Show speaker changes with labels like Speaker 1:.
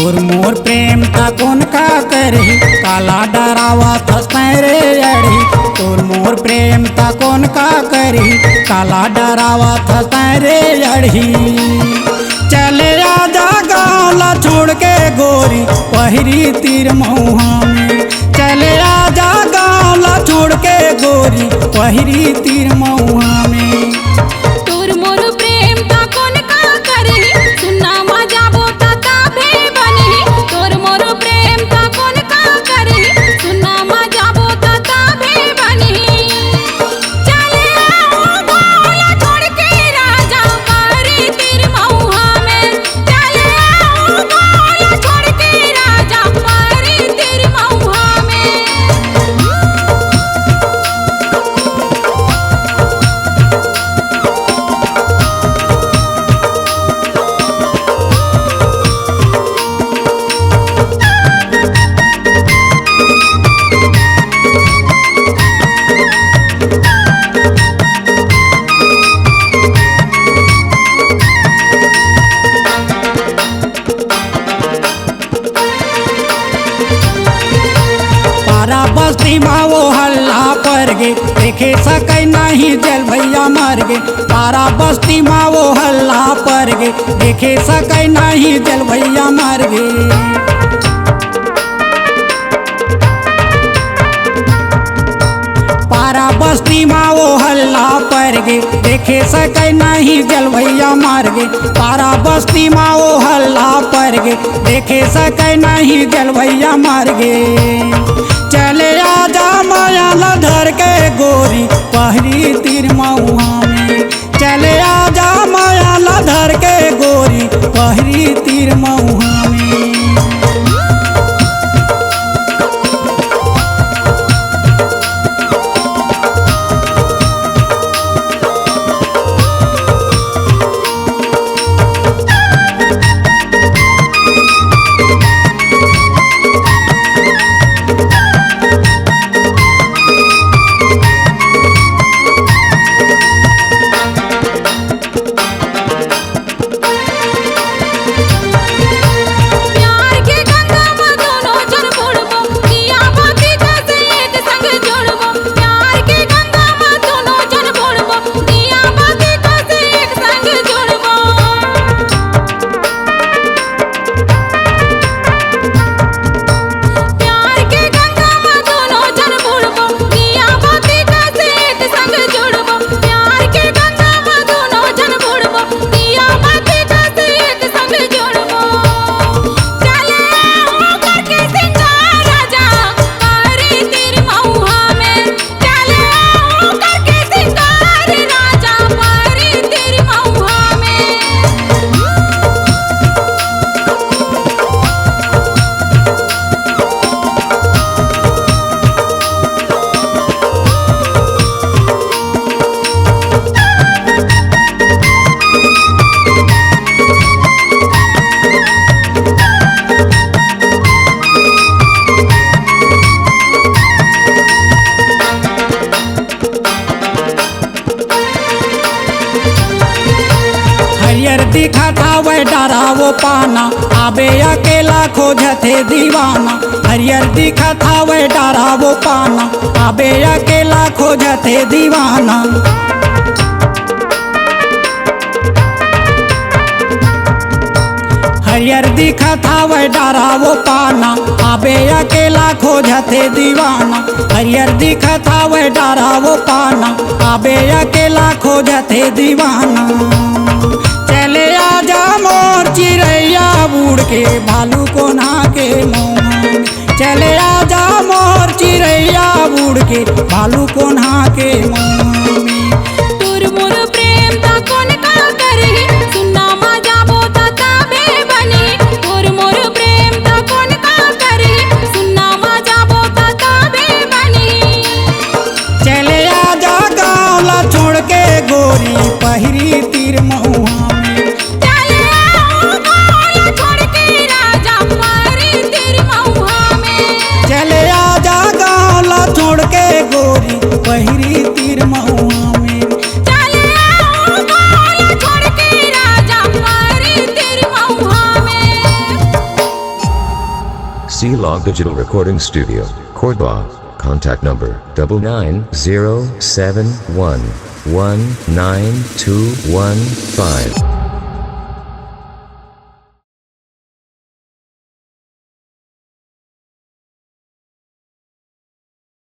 Speaker 1: तोर मोर प्रेम था कौन का करही काला डरावा रे अड़ी। तोर मोर प्रेम था कौन का करही काला डरावा रे अड़ी। चले आजा गाला छोड़ के गोरी पहिरी तीर मऊहा में। चले आजा गाला छोड़ के गोरी पहिरी तीर मऊहा में।
Speaker 2: तोर मोर प्रेम ता कौन का करही सुना मजा बोता ता भे बनी। तोर मोर प्रेम ता कौन का करही सुना मजा बोता ता भे बनी। चले आओ गोला छोड़ के राजा पारी तीर मऊहा में। चले आओ गोला छोड़ के राजा पारी तीर मऊहा में।
Speaker 1: पारा बस्ती माओ हल्ला पर गे देखे सकै नहीं जल भैया मर गे। पारा बस्ती माओ हल्ला पर गे देखे सकै नहीं जल भैया मर गे। पारा बस्ती माओ हल्ला पर गे देखे सकै नहीं जल भैया मार गे। पारा बस्ती माओ हल्ला पर गे देखे सकै नहीं जल भैया मार गे। चले आजा माया धर के गोरी पहरी तीर मऊहा में। चले आजा माया धर के गोरी पहरी तीर मऊहा में।
Speaker 2: प्यार के गंगा में दोनों जन बुड़बो किया बाती कैसे एक संग जोड़बो। प्यार के गंगा में दोनों जन बुड़बो किया बाती कैसे एक संग जोड़बो। प्यार के गंगा में दोनों जन बुड़बो किया बाती कैसे एक संग जोड़बो। प्यार के गंगा में दोनों जन बुड़बो किया बाती कैसे एक संग जोड़बो। चले आओ करके सिंगार राजा पारी तीर मऊहा में। चले आओ करके सिंगार राजा पारी तीर मऊहा में।
Speaker 1: हरियर दिखा था वह डरा वो पाना आबे अकेला खोजते दीवाना। हरियर दिखा था वह डरा वो पाना आबे अकेला खोजते दीवाना। हरियर दिखा था वह डरा वो पाना आबे अकेला खोजते दीवाना। हरियर दिखा था वह डरा वो पाना आबे अकेला खोजते दीवाना। चले आजा मोर चिड़ैया बूढ़ के भालू को नहा के मऊहा में। चले आजा मोर चिड़ैया बूढ़ के भालू को नहा के मऊहा में।
Speaker 2: तोर मोर प्रेम ता कौन का करही सुना मजा बोता ता भे बनी। तोर मोर प्रेम ता कौन का करही सुना मजा बोता ता भे बनी।
Speaker 1: चले आजा गाँव छोड़ के गोरी पहिरी तीर मऊहा में।
Speaker 2: चले आओ गोला छोड़ के राजा पारी तीर मऊहा में।
Speaker 1: चले आजा गाँव छोड़ के गोरी पहिरी तीर मऊहा
Speaker 3: Smog Digital Recording Studio, Cordoba. Contact number 99071192215.